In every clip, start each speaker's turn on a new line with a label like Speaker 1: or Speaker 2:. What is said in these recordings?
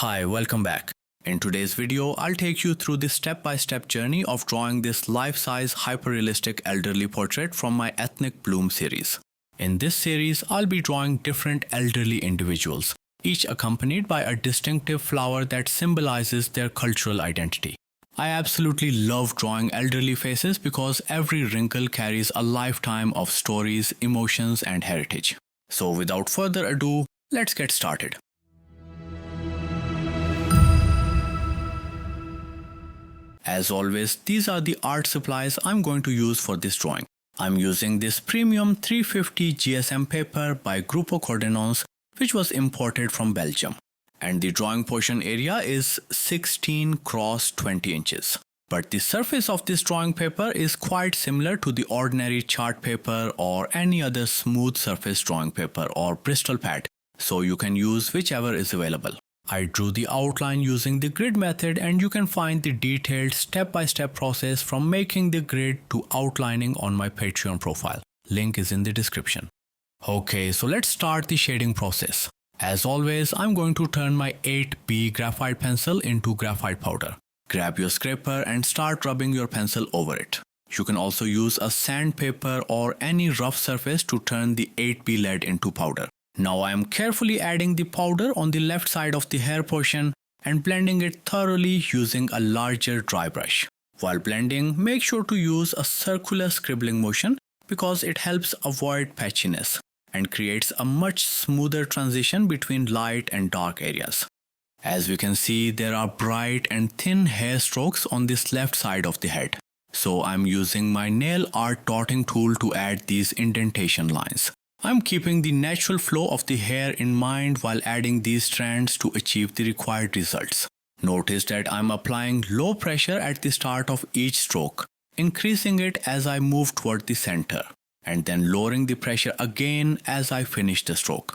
Speaker 1: Hi, welcome back. In today's video, I'll take you through the step-by-step journey of drawing this life-size hyper-realistic elderly portrait from my Ethnic Bloom series. In this series, I'll be drawing different elderly individuals, each accompanied by a distinctive flower that symbolizes their cultural identity. I absolutely love drawing elderly faces because every wrinkle carries a lifetime of stories, emotions, and heritage. So without further ado, let's get started. As always, these are the art supplies I'm going to use for this drawing. I'm using this premium 350 GSM paper by Grupo Coordinons, which was imported from Belgium. And the drawing portion area is 16 cross 20 inches. But the surface of this drawing paper is quite similar to the ordinary chart paper or any other smooth surface drawing paper or Bristol pad, so you can use whichever is available. I drew the outline using the grid method, and you can find the detailed step-by-step process from making the grid to outlining on my Patreon profile. Link is in the description. Okay, so let's start the shading process. As always, I'm going to turn my 8B graphite pencil into graphite powder. Grab your scraper and start rubbing your pencil over it. You can also use a sandpaper or any rough surface to turn the 8B lead into powder. Now I am carefully adding the powder on the left side of the hair portion and blending it thoroughly using a larger dry brush. While blending, make sure to use a circular scribbling motion because it helps avoid patchiness and creates a much smoother transition between light and dark areas. As we can see, there are bright and thin hair strokes on this left side of the head. So I'm using my nail art dotting tool to add these indentation lines. I'm keeping the natural flow of the hair in mind while adding these strands to achieve the required results. Notice that I'm applying low pressure at the start of each stroke, increasing it as I move toward the center, and then lowering the pressure again as I finish the stroke.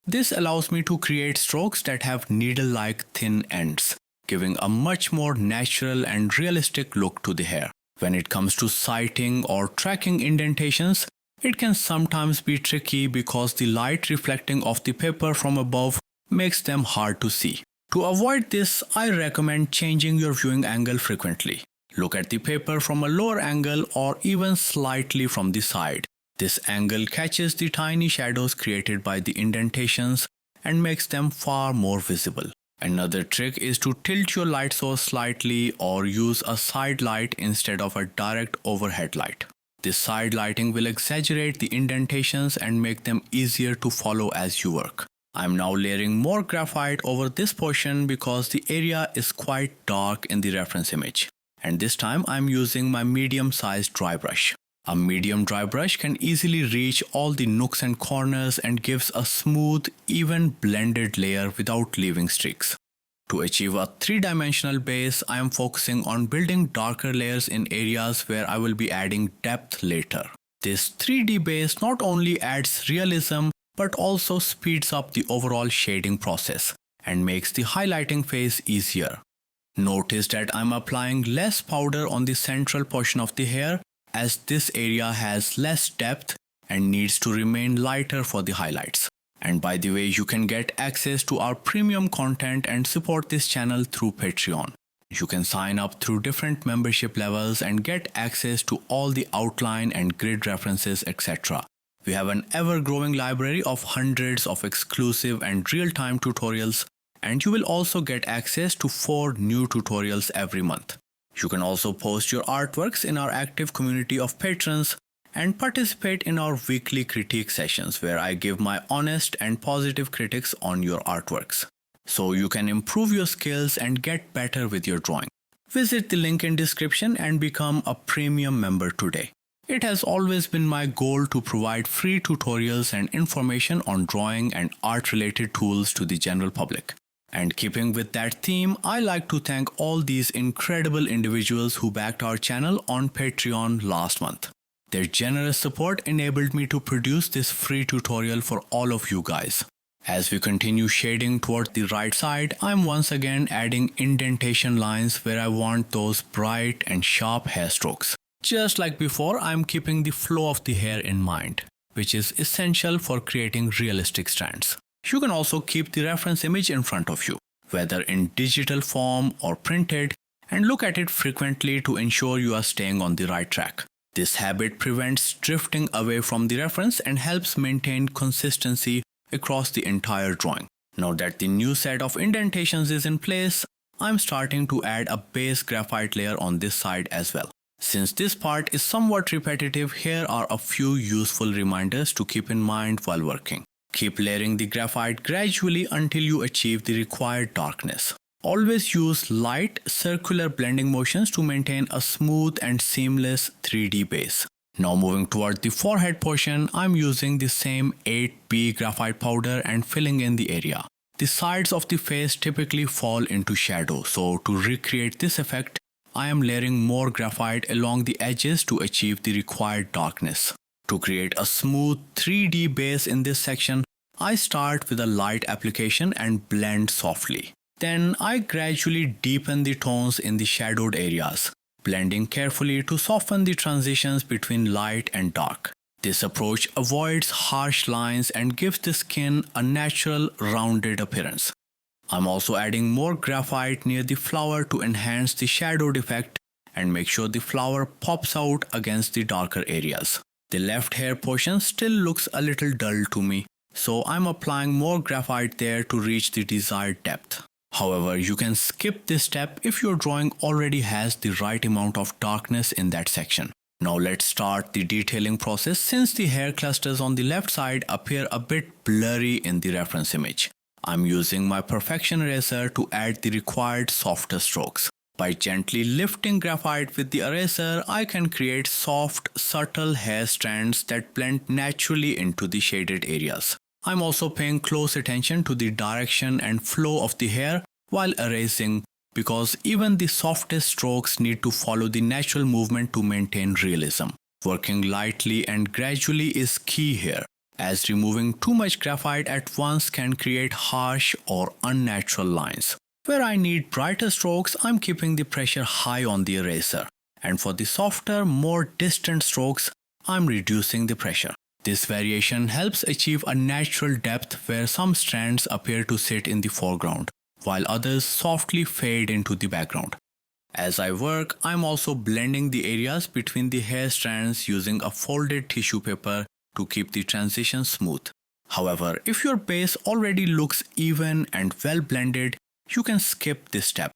Speaker 1: This allows me to create strokes that have needle-like thin ends, giving a much more natural and realistic look to the hair. When it comes to sighting or tracking indentations, it can sometimes be tricky because the light reflecting off the paper from above makes them hard to see. To avoid this, I recommend changing your viewing angle frequently. Look at the paper from a lower angle or even slightly from the side. This angle catches the tiny shadows created by the indentations and makes them far more visible. Another trick is to tilt your light source slightly or use a side light instead of a direct overhead light. This side lighting will exaggerate the indentations and make them easier to follow as you work. I'm now layering more graphite over this portion because the area is quite dark in the reference image. And this time I'm using my medium-sized dry brush. A medium dry brush can easily reach all the nooks and corners and gives a smooth, even blended layer without leaving streaks. To achieve a three-dimensional base, I am focusing on building darker layers in areas where I will be adding depth later. This 3D base not only adds realism but also speeds up the overall shading process and makes the highlighting phase easier. Notice that I'm applying less powder on the central portion of the hair as this area has less depth and needs to remain lighter for the highlights. And by the way, you can get access to our premium content and support this channel through Patreon. You can sign up through different membership levels and get access to all the outline and grid references, etc. We have an ever-growing library of hundreds of exclusive and real-time tutorials, and you will also get access to 4 new tutorials every month. You can also post your artworks in our active community of patrons and participate in our weekly critique sessions where I give my honest and positive critiques on your artworks, so you can improve your skills and get better with your drawing. Visit the link in description and become a premium member today. It has always been my goal to provide free tutorials and information on drawing and art-related tools to the general public. And keeping with that theme, I like to thank all these incredible individuals who backed our channel on Patreon last month. Their generous support enabled me to produce this free tutorial for all of you guys. As we continue shading toward the right side, I'm once again adding indentation lines where I want those bright and sharp hair strokes. Just like before, I'm keeping the flow of the hair in mind, which is essential for creating realistic strands. You can also keep the reference image in front of you. whether in digital form or printed, and look at it frequently to ensure you are staying on the right track. This habit prevents drifting away from the reference and helps maintain consistency across the entire drawing. Now that the new set of indentations is in place, I'm starting to add a base graphite layer on this side as well. Since this part is somewhat repetitive, here are a few useful reminders to keep in mind while working. Keep layering the graphite gradually until you achieve the required darkness. Always use light, circular blending motions to maintain a smooth and seamless 3D base. Now moving toward the forehead portion, I'm using the same 8B graphite powder and filling in the area. The sides of the face typically fall into shadow, so to recreate this effect, I am layering more graphite along the edges to achieve the required darkness. To create a smooth 3D base in this section, I start with a light application and blend softly. Then I gradually deepen the tones in the shadowed areas, blending carefully to soften the transitions between light and dark. This approach avoids harsh lines and gives the skin a natural, rounded appearance. I'm also adding more graphite near the flower to enhance the shadowed effect and make sure the flower pops out against the darker areas. The left hair portion still looks a little dull to me, so I'm applying more graphite there to reach the desired depth. However, you can skip this step if your drawing already has the right amount of darkness in that section. Now let's start the detailing process since the hair clusters on the left side appear a bit blurry in the reference image. I'm using my perfection eraser to add the required softer strokes. By gently lifting graphite with the eraser, I can create soft, subtle hair strands that blend naturally into the shaded areas. I'm also paying close attention to the direction and flow of the hair while erasing because even the softest strokes need to follow the natural movement to maintain realism. Working lightly and gradually is key here, as removing too much graphite at once can create harsh or unnatural lines. Where I need brighter strokes, I'm keeping the pressure high on the eraser, and for the softer, more distant strokes, I'm reducing the pressure. This variation helps achieve a natural depth where some strands appear to sit in the foreground, while others softly fade into the background. As I work, I'm also blending the areas between the hair strands using a folded tissue paper to keep the transition smooth. However, if your base already looks even and well blended, you can skip this step.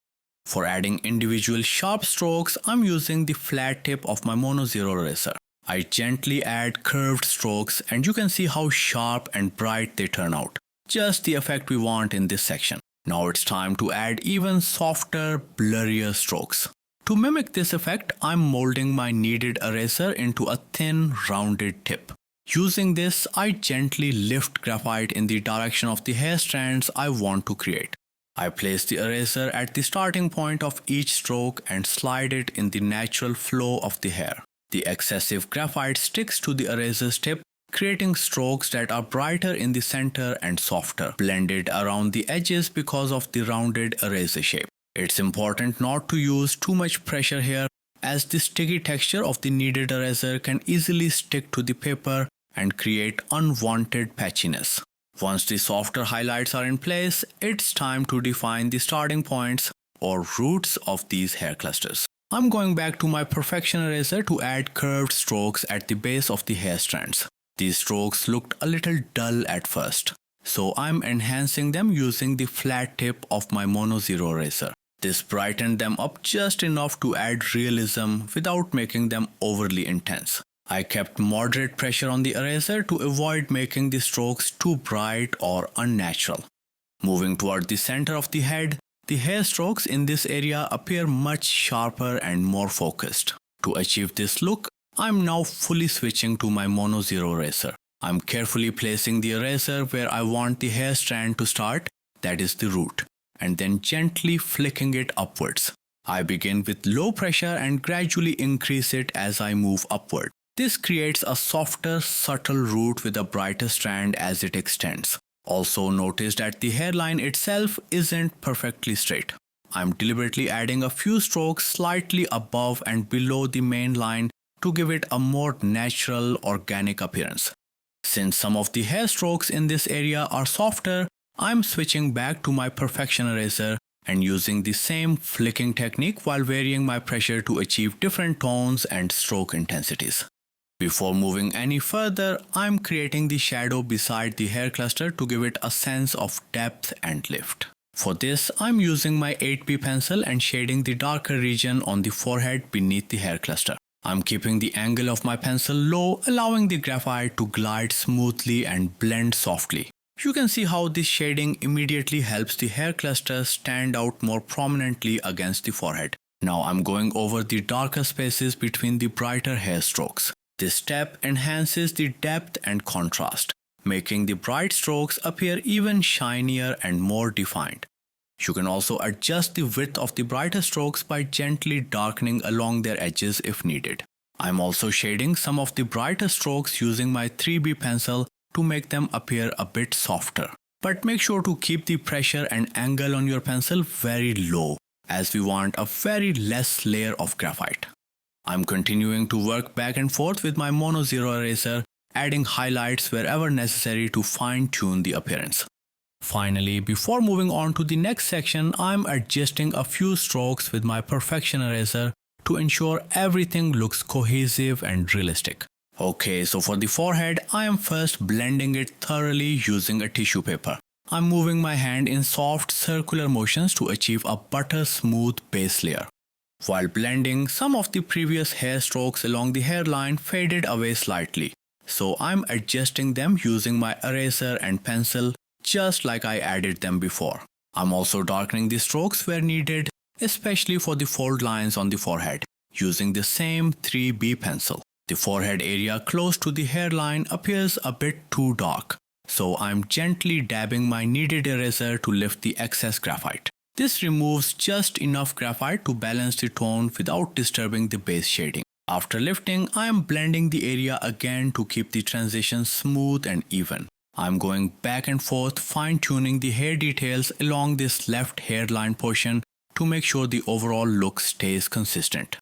Speaker 1: For adding individual sharp strokes, I'm using the flat tip of my Mono Zero eraser. I gently add curved strokes and you can see how sharp and bright they turn out. Just the effect we want in this section. Now it's time to add even softer, blurrier strokes. To mimic this effect, I'm molding my kneaded eraser into a thin, rounded tip. Using this, I gently lift graphite in the direction of the hair strands I want to create. I place the eraser at the starting point of each stroke and slide it in the natural flow of the hair. The excessive graphite sticks to the eraser's tip, creating strokes that are brighter in the center and softer, blended around the edges because of the rounded eraser shape. It's important not to use too much pressure here, as the sticky texture of the kneaded eraser can easily stick to the paper and create unwanted patchiness. Once the softer highlights are in place, it's time to define the starting points or roots of these hair clusters. I'm going back to my perfection eraser to add curved strokes at the base of the hair strands. These strokes looked a little dull at first, so I'm enhancing them using the flat tip of my Mono Zero eraser. This brightened them up just enough to add realism without making them overly intense. I kept moderate pressure on the eraser to avoid making the strokes too bright or unnatural. Moving toward the center of the head, the hair strokes in this area appear much sharper and more focused. To achieve this look, I'm now fully switching to my Mono Zero eraser. I'm carefully placing the eraser where I want the hair strand to start, that is the root, and then gently flicking it upwards. I begin with low pressure and gradually increase it as I move upward. This creates a softer, subtle root with a brighter strand as it extends. Also notice that the hairline itself isn't perfectly straight. I'm deliberately adding a few strokes slightly above and below the main line to give it a more natural, organic appearance. Since some of the hair strokes in this area are softer, I'm switching back to my perfection eraser and using the same flicking technique while varying my pressure to achieve different tones and stroke intensities. Before moving any further, I'm creating the shadow beside the hair cluster to give it a sense of depth and lift. For this, I'm using my 8B pencil and shading the darker region on the forehead beneath the hair cluster. I'm keeping the angle of my pencil low, allowing the graphite to glide smoothly and blend softly. You can see how this shading immediately helps the hair cluster stand out more prominently against the forehead. Now I'm going over the darker spaces between the brighter hair strokes. This step enhances the depth and contrast, making the bright strokes appear even shinier and more defined. You can also adjust the width of the brighter strokes by gently darkening along their edges if needed. I'm also shading some of the brighter strokes using my 3B pencil to make them appear a bit softer. But make sure to keep the pressure and angle on your pencil very low, as we want a very less layer of graphite. I'm continuing to work back and forth with my mono zero eraser, adding highlights wherever necessary to fine-tune the appearance. Finally, before moving on to the next section, I'm adjusting a few strokes with my perfection eraser to ensure everything looks cohesive and realistic. Okay, so for the forehead, I am first blending it thoroughly using a tissue paper. I'm moving my hand in soft circular motions to achieve a butter smooth base layer. While blending, some of the previous hair strokes along the hairline faded away slightly, so I'm adjusting them using my eraser and pencil just like I added them before. I'm also darkening the strokes where needed, especially for the fold lines on the forehead, using the same 3B pencil. The forehead area close to the hairline appears a bit too dark, so I'm gently dabbing my kneaded eraser to lift the excess graphite. This removes just enough graphite to balance the tone without disturbing the base shading. After lifting, I am blending the area again to keep the transition smooth and even. I'm going back and forth fine-tuning the hair details along this left hairline portion to make sure the overall look stays consistent.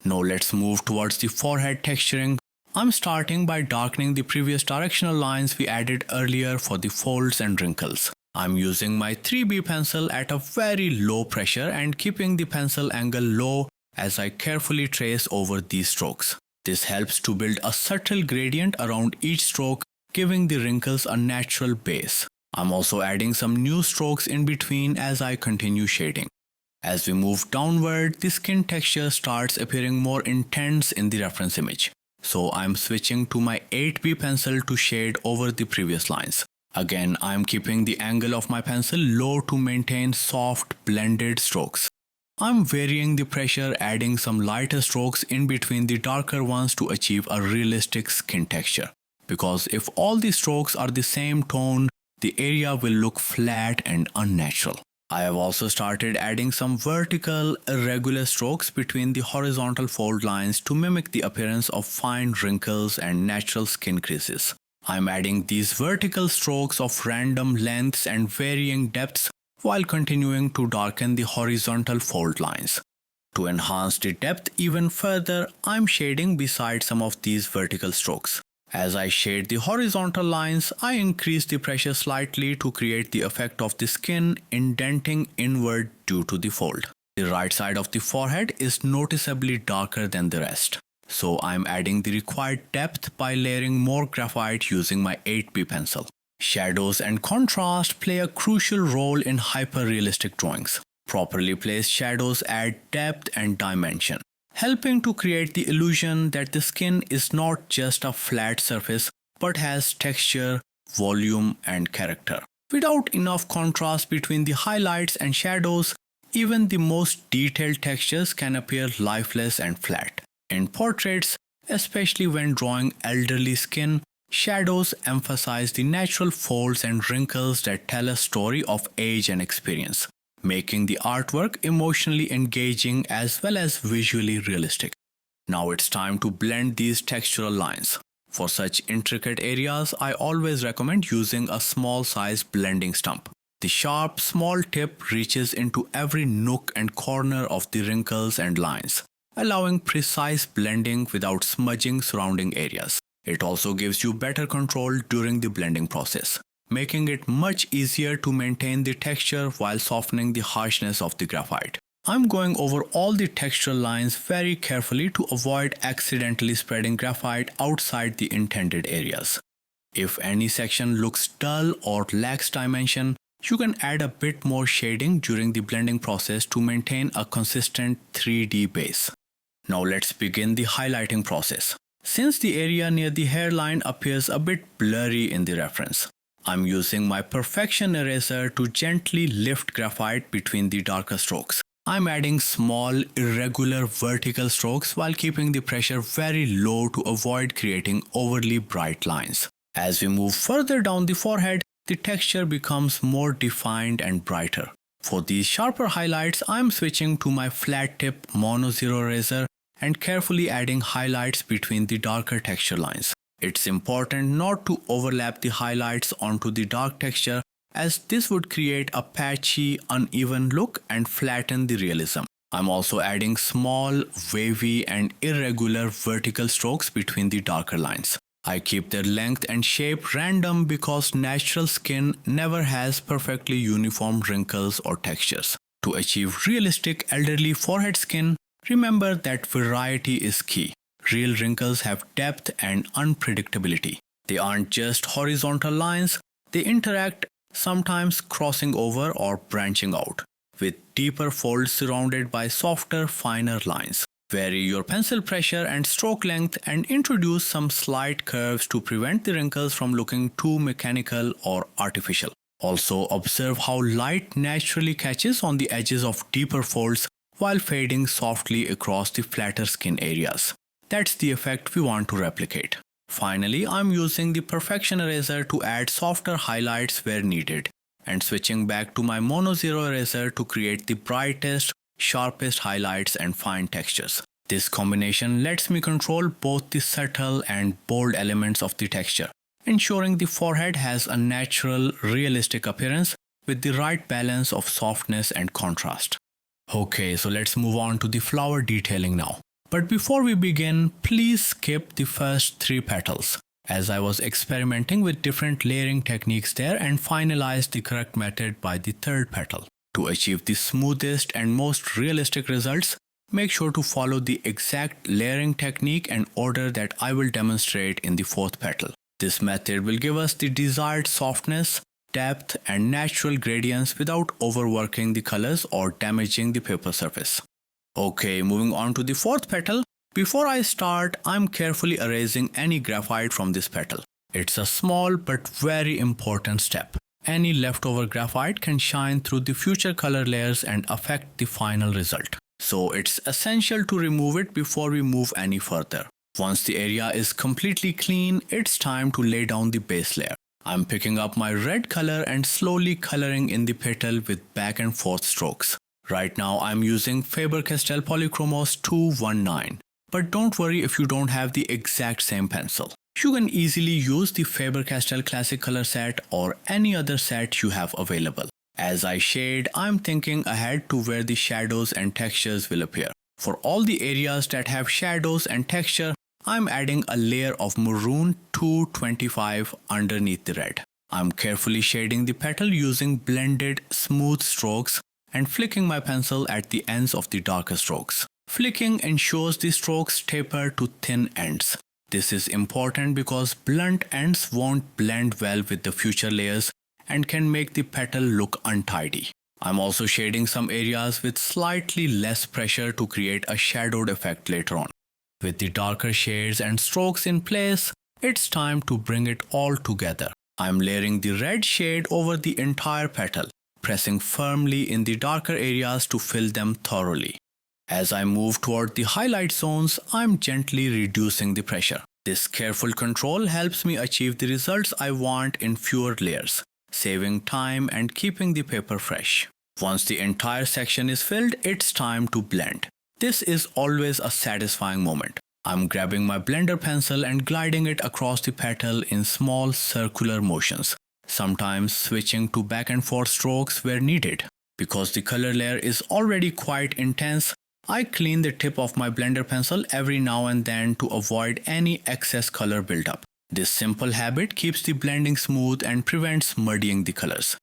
Speaker 1: Now let's move towards the forehead texturing. I'm starting by darkening the previous directional lines we added earlier for the folds and wrinkles. I'm using my 3B pencil at a very low pressure and keeping the pencil angle low as I carefully trace over these strokes. This helps to build a subtle gradient around each stroke, giving the wrinkles a natural base. I'm also adding some new strokes in between as I continue shading. As we move downward, the skin texture starts appearing more intense in the reference image. So I'm switching to my 8B pencil to shade over the previous lines. Again, I'm keeping the angle of my pencil low to maintain soft, blended strokes. I'm varying the pressure, adding some lighter strokes in between the darker ones to achieve a realistic skin texture. Because if all the strokes are the same tone, the area will look flat and unnatural. I have also started adding some vertical, irregular strokes between the horizontal fold lines to mimic the appearance of fine wrinkles and natural skin creases. I'm adding these vertical strokes of random lengths and varying depths while continuing to darken the horizontal fold lines. To enhance the depth even further, I'm shading beside some of these vertical strokes. As I shade the horizontal lines, I increase the pressure slightly to create the effect of the skin indenting inward due to the fold. The right side of the forehead is noticeably darker than the rest, so I'm adding the required depth by layering more graphite using my 8B pencil. Shadows and contrast play a crucial role in hyperrealistic drawings. Properly placed shadows add depth and dimension, helping to create the illusion that the skin is not just a flat surface but has texture, volume, and character. Without enough contrast between the highlights and shadows, even the most detailed textures can appear lifeless and flat. In portraits, especially when drawing elderly skin, shadows emphasize the natural folds and wrinkles that tell a story of age and experience, making the artwork emotionally engaging as well as visually realistic. Now it's time to blend these textural lines. For such intricate areas, I always recommend using a small-sized blending stump. The sharp, small tip reaches into every nook and corner of the wrinkles and lines, allowing precise blending without smudging surrounding areas. It also gives you better control during the blending process, making it much easier to maintain the texture while softening the harshness of the graphite. I'm going over all the textural lines very carefully to avoid accidentally spreading graphite outside the intended areas. If any section looks dull or lacks dimension, you can add a bit more shading during the blending process to maintain a consistent 3D base. Now let's begin the highlighting process. Since the area near the hairline appears a bit blurry in the reference, I'm using my perfection eraser to gently lift graphite between the darker strokes. I'm adding small, irregular vertical strokes while keeping the pressure very low to avoid creating overly bright lines. As we move further down the forehead, the texture becomes more defined and brighter. For these sharper highlights, I'm switching to my flat tip mono zero eraser and carefully adding highlights between the darker texture lines. It's important not to overlap the highlights onto the dark texture, as this would create a patchy, uneven look and flatten the realism. I'm also adding small, wavy and irregular vertical strokes between the darker lines. I keep their length and shape random because natural skin never has perfectly uniform wrinkles or textures. To achieve realistic elderly forehead skin, remember that variety is key. Real wrinkles have depth and unpredictability. They aren't just horizontal lines, they interact, sometimes crossing over or branching out, with deeper folds surrounded by softer, finer lines. Vary your pencil pressure and stroke length and introduce some slight curves to prevent the wrinkles from looking too mechanical or artificial. Also, observe how light naturally catches on the edges of deeper folds while fading softly across the flatter skin areas. That's the effect we want to replicate. Finally, I'm using the perfection eraser to add softer highlights where needed, and switching back to my mono zero eraser to create the brightest, sharpest highlights and fine textures. This combination lets me control both the subtle and bold elements of the texture, ensuring the forehead has a natural, realistic appearance with the right balance of softness and contrast. Okay, so let's move on to the flower detailing now. But before we begin, please skip the first 3 petals, as I was experimenting with different layering techniques there and finalized the correct method by the 3rd petal. To achieve the smoothest and most realistic results, make sure to follow the exact layering technique and order that I will demonstrate in the 4th petal. This method will give us the desired softness, depth and natural gradients without overworking the colors or damaging the paper surface. Okay, moving on to the 4th petal. Before I start, I'm carefully erasing any graphite from this petal. It's a small but very important step. Any leftover graphite can shine through the future color layers and affect the final result. So it's essential to remove it before we move any further. Once the area is completely clean, it's time to lay down the base layer. I'm picking up my red color and slowly coloring in the petal with back and forth strokes. Right now I'm using Faber-Castell Polychromos 219, but don't worry if you don't have the exact same pencil. You can easily use the Faber-Castell Classic Color Set or any other set you have available. As I shade, I'm thinking ahead to where the shadows and textures will appear. For all the areas that have shadows and texture, I'm adding a layer of maroon 225 underneath the red. I'm carefully shading the petal using blended, smooth strokes and flicking my pencil at the ends of the darker strokes. Flicking ensures the strokes taper to thin ends. This is important because blunt ends won't blend well with the future layers and can make the petal look untidy. I'm also shading some areas with slightly less pressure to create a shadowed effect later on. With the darker shades and strokes in place, it's time to bring it all together. I'm layering the red shade over the entire petal, pressing firmly in the darker areas to fill them thoroughly. As I move toward the highlight zones, I'm gently reducing the pressure. This careful control helps me achieve the results I want in fewer layers, saving time and keeping the paper fresh. Once the entire section is filled, it's time to blend. This is always a satisfying moment. I'm grabbing my blender pencil and gliding it across the petal in small circular motions, sometimes switching to back and forth strokes where needed. Because the color layer is already quite intense, I clean the tip of my blender pencil every now and then to avoid any excess color buildup. This simple habit keeps the blending smooth and prevents muddying the colors.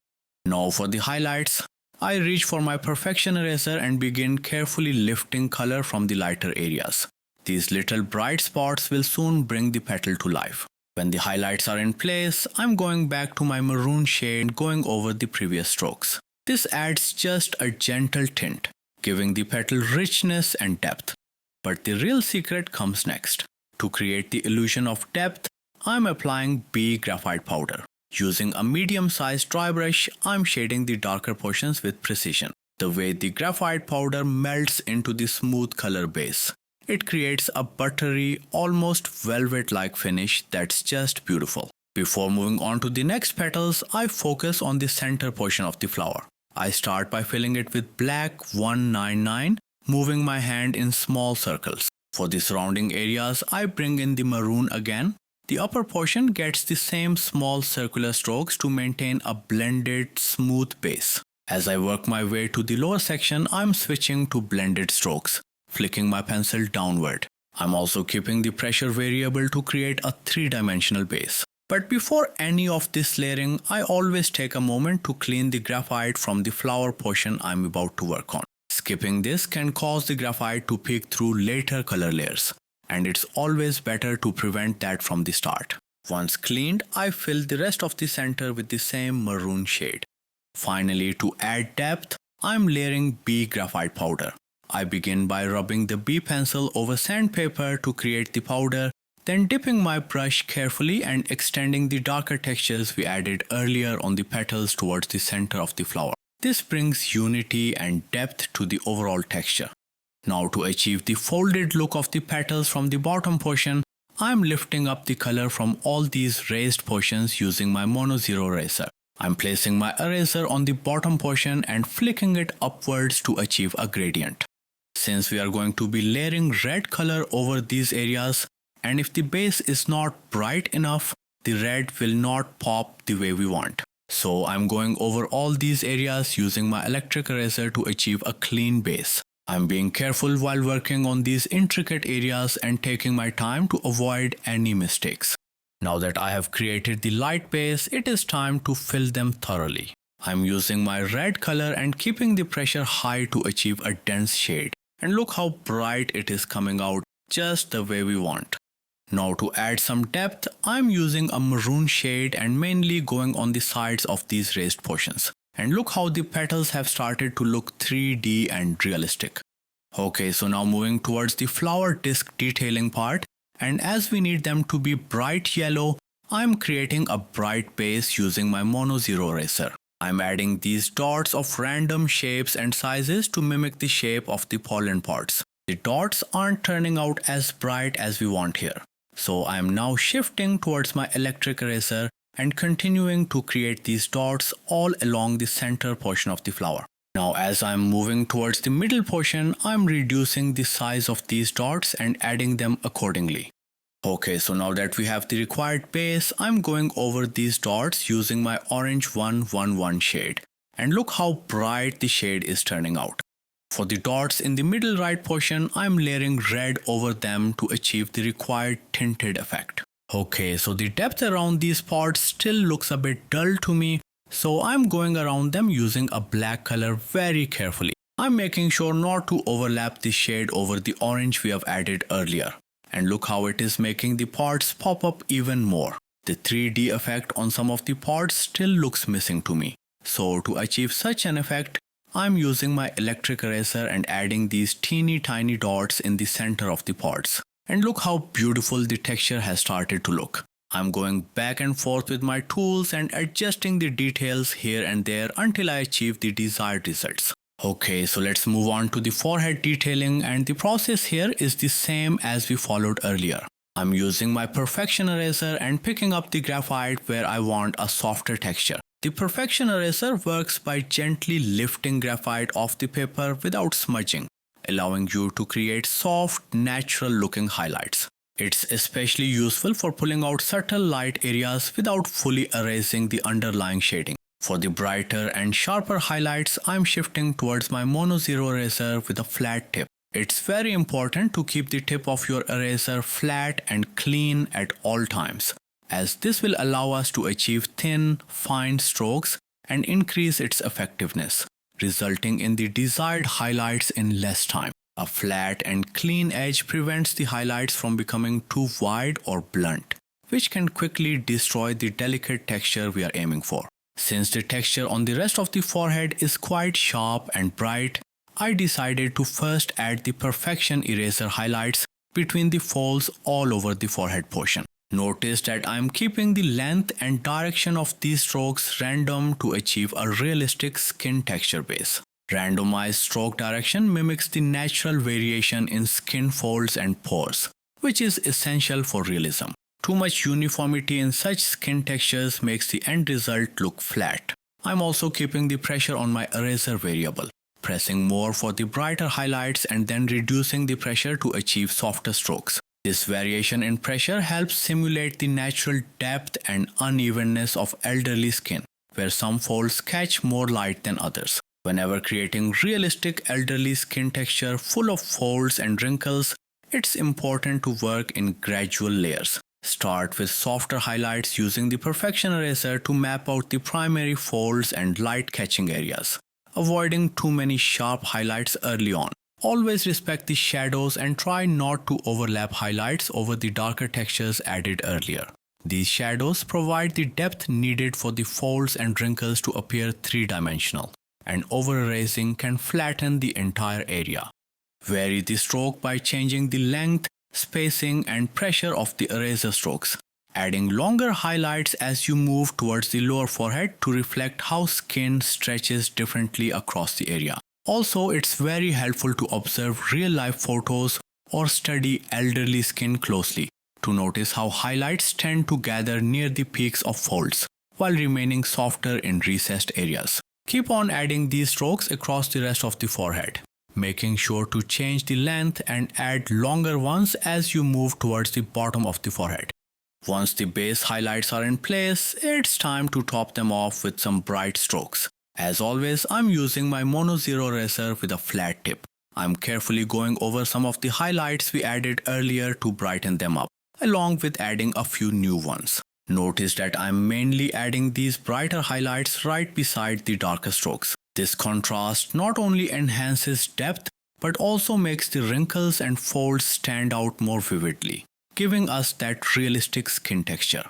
Speaker 1: Now for the highlights, I reach for my perfection eraser and begin carefully lifting color from the lighter areas. These little bright spots will soon bring the petal to life. When the highlights are in place, I'm going back to my maroon shade and going over the previous strokes. This adds just a gentle tint, giving the petal richness and depth. But the real secret comes next. To create the illusion of depth, I'm applying B graphite powder. Using a medium-sized dry brush, I'm shading the darker portions with precision. The way the graphite powder melts into the smooth color base, it creates a buttery, almost velvet-like finish that's just beautiful. Before moving on to the next petals, I focus on the center portion of the flower. I start by filling it with black 199, moving my hand in small circles. For the surrounding areas, I bring in the maroon again. The upper portion gets the same small circular strokes to maintain a blended, smooth base. As I work my way to the lower section, I'm switching to blended strokes, flicking my pencil downward. I'm also keeping the pressure variable to create a three-dimensional base. But before any of this layering, I always take a moment to clean the graphite from the flower portion I'm about to work on. Skipping this can cause the graphite to peek through later color layers, and it's always better to prevent that from the start. Once cleaned, I fill the rest of the center with the same maroon shade. Finally, to add depth, I'm layering B graphite powder. I begin by rubbing the B pencil over sandpaper to create the powder, then dipping my brush carefully and extending the darker textures we added earlier on the petals towards the center of the flower. This brings unity and depth to the overall texture. Now to achieve the folded look of the petals from the bottom portion, I'm lifting up the color from all these raised portions using my Mono 0 eraser. I'm placing my eraser on the bottom portion and flicking it upwards to achieve a gradient. Since we are going to be layering red color over these areas, and if the base is not bright enough, the red will not pop the way we want. So I'm going over all these areas using my electric eraser to achieve a clean base. I'm being careful while working on these intricate areas and taking my time to avoid any mistakes. Now that I have created the light base, it is time to fill them thoroughly. I'm using my red color and keeping the pressure high to achieve a dense shade. And look how bright it is coming out, just the way we want. Now to add some depth, I'm using a maroon shade and mainly going on the sides of these raised portions. And look how the petals have started to look 3D and realistic. Okay, so now moving towards the flower disc detailing part, and as we need them to be bright yellow, I'm creating a bright base using my Mono 0 eraser. I'm adding these dots of random shapes and sizes to mimic the shape of the pollen pods. The dots aren't turning out as bright as we want here. So I'm now shifting towards my electric eraser and continuing to create these dots all along the center portion of the flower. Now as I'm moving towards the middle portion, I'm reducing the size of these dots and adding them accordingly. Okay, so now that we have the required base, I'm going over these dots using my orange 111 shade. And look how bright the shade is turning out. For the dots in the middle right portion, I'm layering red over them to achieve the required tinted effect. Okay, so the depth around these pods still looks a bit dull to me, so I'm going around them using a black color very carefully. I'm making sure not to overlap the shade over the orange we have added earlier. And look how it is making the pods pop up even more. The 3D effect on some of the pods still looks missing to me. So to achieve such an effect, I'm using my electric eraser and adding these teeny tiny dots in the center of the pods. And look how beautiful the texture has started to look. I'm going back and forth with my tools and adjusting the details here and there until I achieve the desired results. Okay, so let's move on to the forehead detailing, and the process here is the same as we followed earlier. I'm using my perfection eraser and picking up the graphite where I want a softer texture. The perfection eraser works by gently lifting graphite off the paper without smudging, allowing you to create soft, natural looking highlights. It's especially useful for pulling out subtle light areas without fully erasing the underlying shading. For the brighter and sharper highlights, I'm shifting towards my Mono 0 eraser with a flat tip. It's very important to keep the tip of your eraser flat and clean at all times. as this will allow us to achieve thin, fine strokes and increase its effectiveness, resulting in the desired highlights in less time. A flat and clean edge prevents the highlights from becoming too wide or blunt, which can quickly destroy the delicate texture we are aiming for. Since the texture on the rest of the forehead is quite sharp and bright, I decided to first add the perfection eraser highlights between the folds all over the forehead portion. Notice that I am keeping the length and direction of these strokes random to achieve a realistic skin texture base. Randomized stroke direction mimics the natural variation in skin folds and pores, which is essential for realism. Too much uniformity in such skin textures makes the end result look flat. I'm also keeping the pressure on my eraser variable, pressing more for the brighter highlights and then reducing the pressure to achieve softer strokes. This variation in pressure helps simulate the natural depth and unevenness of elderly skin, where some folds catch more light than others. Whenever creating realistic elderly skin texture full of folds and wrinkles, it's important to work in gradual layers. Start with softer highlights using the perfection eraser to map out the primary folds and light-catching areas, avoiding too many sharp highlights early on. Always respect the shadows and try not to overlap highlights over the darker textures added earlier. These shadows provide the depth needed for the folds and wrinkles to appear three-dimensional, and over-erasing can flatten the entire area. Vary the stroke by changing the length, spacing and pressure of the eraser strokes, adding longer highlights as you move towards the lower forehead to reflect how skin stretches differently across the area. Also, it's very helpful to observe real-life photos or study elderly skin closely to notice how highlights tend to gather near the peaks of folds while remaining softer in recessed areas. Keep on adding these strokes across the rest of the forehead, making sure to change the length and add longer ones as you move towards the bottom of the forehead. Once the base highlights are in place, it's time to top them off with some bright strokes. As always, I'm using my Mono Zero eraser with a flat tip. I'm carefully going over some of the highlights we added earlier to brighten them up, along with adding a few new ones. Notice that I'm mainly adding these brighter highlights right beside the darker strokes. This contrast not only enhances depth, but also makes the wrinkles and folds stand out more vividly, giving us that realistic skin texture.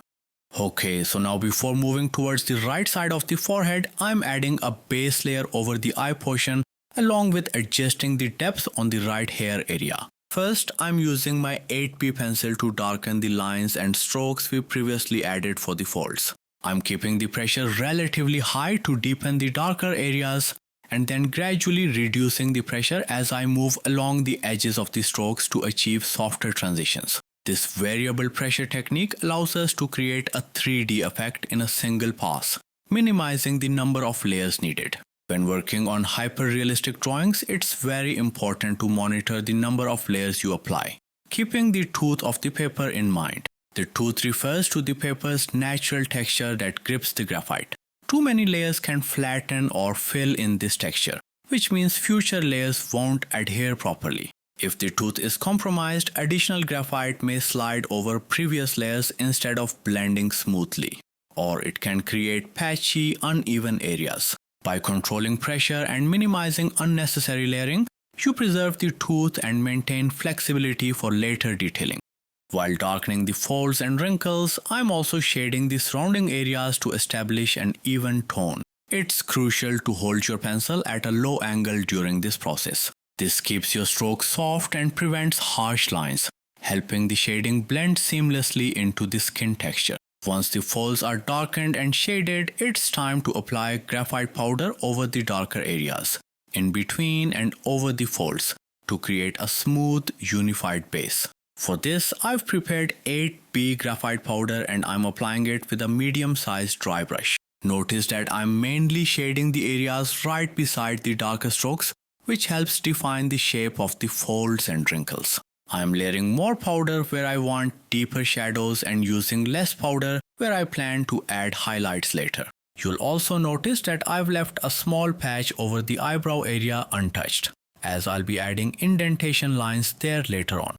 Speaker 1: Okay, so now before moving towards the right side of the forehead, I'm adding a base layer over the eye portion along with adjusting the depth on the right hair area. First, I'm using my 8B pencil to darken the lines and strokes we previously added for the folds. I'm keeping the pressure relatively high to deepen the darker areas and then gradually reducing the pressure as I move along the edges of the strokes to achieve softer transitions. This variable pressure technique allows us to create a 3D effect in a single pass, minimizing the number of layers needed. When working on hyper-realistic drawings, it's very important to monitor the number of layers you apply, keeping the tooth of the paper in mind. The tooth refers to the paper's natural texture that grips the graphite. Too many layers can flatten or fill in this texture, which means future layers won't adhere properly. If the tooth is compromised, additional graphite may slide over previous layers instead of blending smoothly, or it can create patchy, uneven areas. By controlling pressure and minimizing unnecessary layering, you preserve the tooth and maintain flexibility for later detailing. While darkening the folds and wrinkles, I'm also shading the surrounding areas to establish an even tone. It's crucial to hold your pencil at a low angle during this process. This keeps your stroke soft and prevents harsh lines, helping the shading blend seamlessly into the skin texture. Once the folds are darkened and shaded, it's time to apply graphite powder over the darker areas, in between and over the folds, to create a smooth, unified base. For this, I've prepared 8B graphite powder and I'm applying it with a medium-sized dry brush. Notice that I'm mainly shading the areas right beside the darker strokes, which helps define the shape of the folds and wrinkles. I'm layering more powder where I want deeper shadows and using less powder where I plan to add highlights later. You'll also notice that I've left a small patch over the eyebrow area untouched, as I'll be adding indentation lines there later on.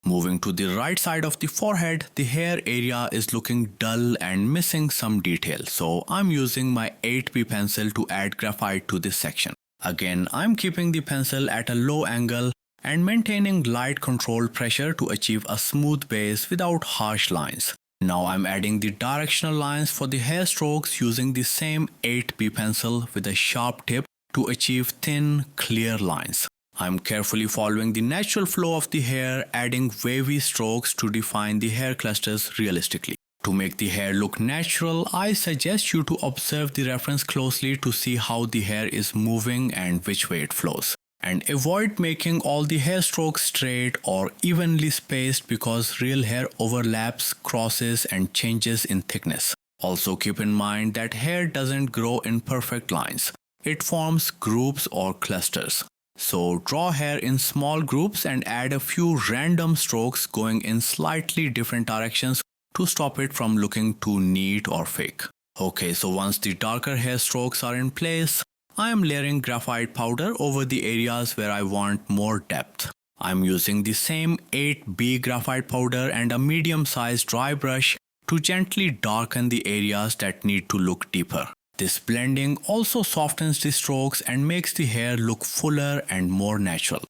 Speaker 1: Moving to the right side of the forehead, the hair area is looking dull and missing some detail, so I'm using my 8B pencil to add graphite to this section. Again, I'm keeping the pencil at a low angle and maintaining light controlled pressure to achieve a smooth base without harsh lines. Now I'm adding the directional lines for the hair strokes using the same 8B pencil with a sharp tip to achieve thin, clear lines. I'm carefully following the natural flow of the hair, adding wavy strokes to define the hair clusters realistically. To make the hair look natural, I suggest you to observe the reference closely to see how the hair is moving and which way it flows. And avoid making all the hair strokes straight or evenly spaced because real hair overlaps, crosses and changes in thickness. Also keep in mind that hair doesn't grow in perfect lines. It forms groups or clusters. So draw hair in small groups and add a few random strokes going in slightly different directions to stop it from looking too neat or fake. Okay, so once the darker hair strokes are in place, I am layering graphite powder over the areas where I want more depth. I'm using the same 8B graphite powder and a medium-sized dry brush to gently darken the areas that need to look deeper. This blending also softens the strokes and makes the hair look fuller and more natural.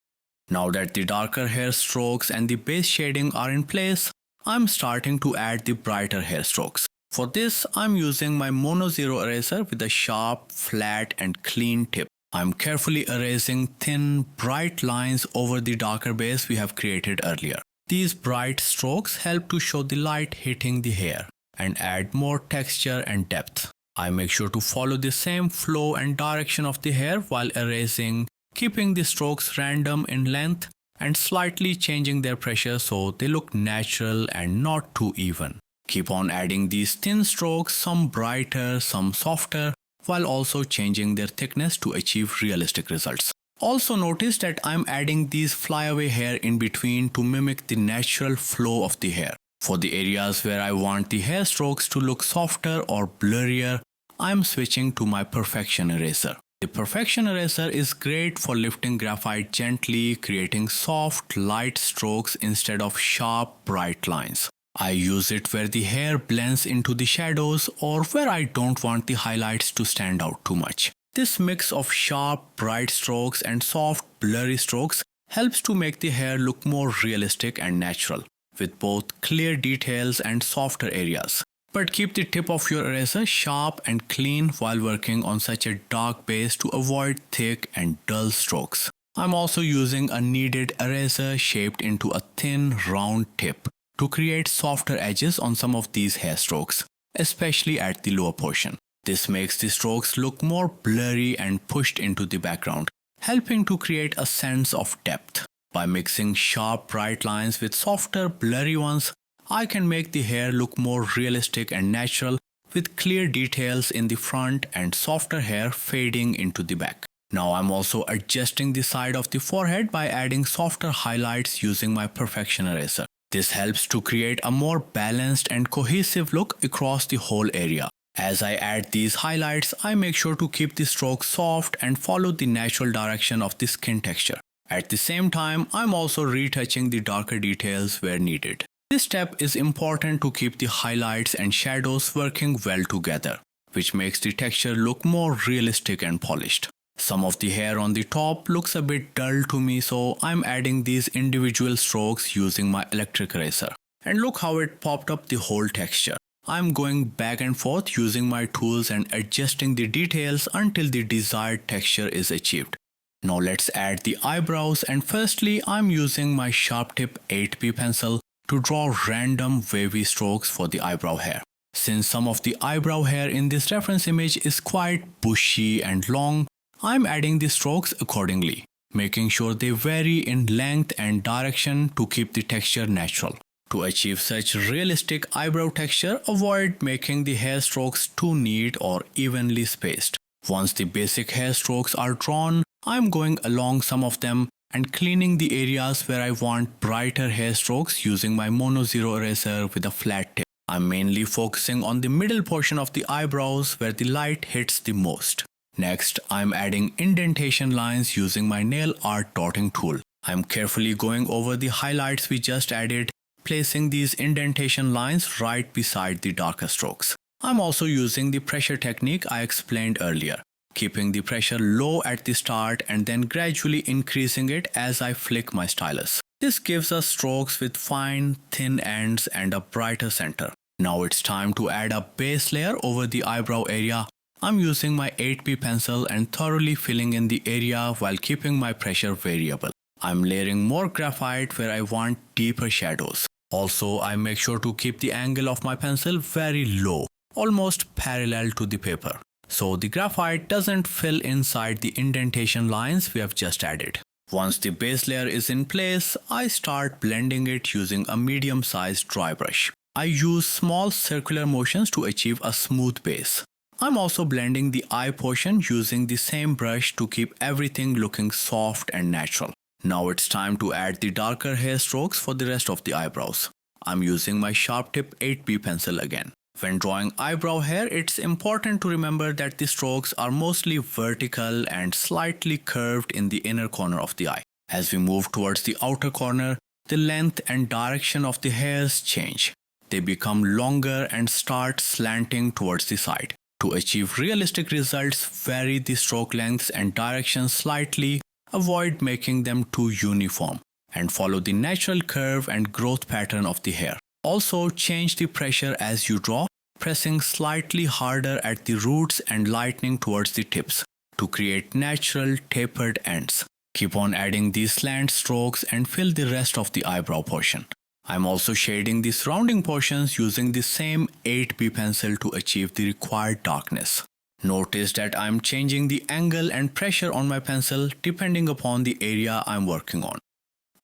Speaker 1: Now that the darker hair strokes and the base shading are in place, I'm starting to add the brighter hair strokes. For this, I'm using my Mono Zero eraser with a sharp, flat and clean tip. I'm carefully erasing thin, bright lines over the darker base we have created earlier. These bright strokes help to show the light hitting the hair and add more texture and depth. I make sure to follow the same flow and direction of the hair while erasing, keeping the strokes random in length and slightly changing their pressure so they look natural and not too even. Keep on adding these thin strokes, some brighter, some softer, while also changing their thickness to achieve realistic results. Also notice that I'm adding these flyaway hair in between to mimic the natural flow of the hair. For the areas where I want the hair strokes to look softer or blurrier, I'm switching to my Perfection eraser. The Perfection eraser is great for lifting graphite gently, creating soft, light strokes instead of sharp, bright lines. I use it where the hair blends into the shadows or where I don't want the highlights to stand out too much. This mix of sharp, bright strokes and soft, blurry strokes helps to make the hair look more realistic and natural, with both clear details and softer areas. But keep the tip of your eraser sharp and clean while working on such a dark base to avoid thick and dull strokes. I'm also using a kneaded eraser shaped into a thin, round tip to create softer edges on some of these hair strokes, especially at the lower portion. This makes the strokes look more blurry and pushed into the background, helping to create a sense of depth. By mixing sharp, bright lines with softer, blurry ones, I can make the hair look more realistic and natural with clear details in the front and softer hair fading into the back. Now I'm also adjusting the side of the forehead by adding softer highlights using my Perfection eraser. This helps to create a more balanced and cohesive look across the whole area. As I add these highlights, I make sure to keep the strokes soft and follow the natural direction of the skin texture. At the same time, I'm also retouching the darker details where needed. This step is important to keep the highlights and shadows working well together, which makes the texture look more realistic and polished. Some of the hair on the top looks a bit dull to me, so I'm adding these individual strokes using my electric eraser. And look how it popped up the whole texture. I'm going back and forth using my tools and adjusting the details until the desired texture is achieved. Now let's add the eyebrows, and firstly I'm using my sharp tip 8B pencil to draw random wavy strokes for the eyebrow hair. Since some of the eyebrow hair in this reference image is quite bushy and long, I'm adding the strokes accordingly, making sure they vary in length and direction to keep the texture natural. To achieve such realistic eyebrow texture, avoid making the hair strokes too neat or evenly spaced. Once the basic hair strokes are drawn, I'm going along some of them and cleaning the areas where I want brighter hair strokes using my Mono Zero eraser with a flat tip. I'm mainly focusing on the middle portion of the eyebrows where the light hits the most. Next, I'm adding indentation lines using my nail art dotting tool. I'm carefully going over the highlights we just added, placing these indentation lines right beside the darker strokes. I'm also using the pressure technique I explained earlier, keeping the pressure low at the start and then gradually increasing it as I flick my stylus. This gives us strokes with fine, thin ends and a brighter center. Now it's time to add a base layer over the eyebrow area. I'm using my 8B pencil and thoroughly filling in the area while keeping my pressure variable. I'm layering more graphite where I want deeper shadows. Also, I make sure to keep the angle of my pencil very low, almost parallel to the paper, so the graphite doesn't fill inside the indentation lines we have just added. Once the base layer is in place, I start blending it using a medium-sized dry brush. I use small circular motions to achieve a smooth base. I'm also blending the eye portion using the same brush to keep everything looking soft and natural. Now it's time to add the darker hair strokes for the rest of the eyebrows. I'm using my sharp tip 8B pencil again. When drawing eyebrow hair, it's important to remember that the strokes are mostly vertical and slightly curved in the inner corner of the eye. As we move towards the outer corner, the length and direction of the hairs change. They become longer and start slanting towards the side. To achieve realistic results, vary the stroke lengths and directions slightly, avoid making them too uniform, and follow the natural curve and growth pattern of the hair. Also, change the pressure as you draw, pressing slightly harder at the roots and lightening towards the tips to create natural tapered ends. Keep on adding these slant strokes and fill the rest of the eyebrow portion. I'm also shading the surrounding portions using the same 8B pencil to achieve the required darkness. Notice that I'm changing the angle and pressure on my pencil depending upon the area I'm working on.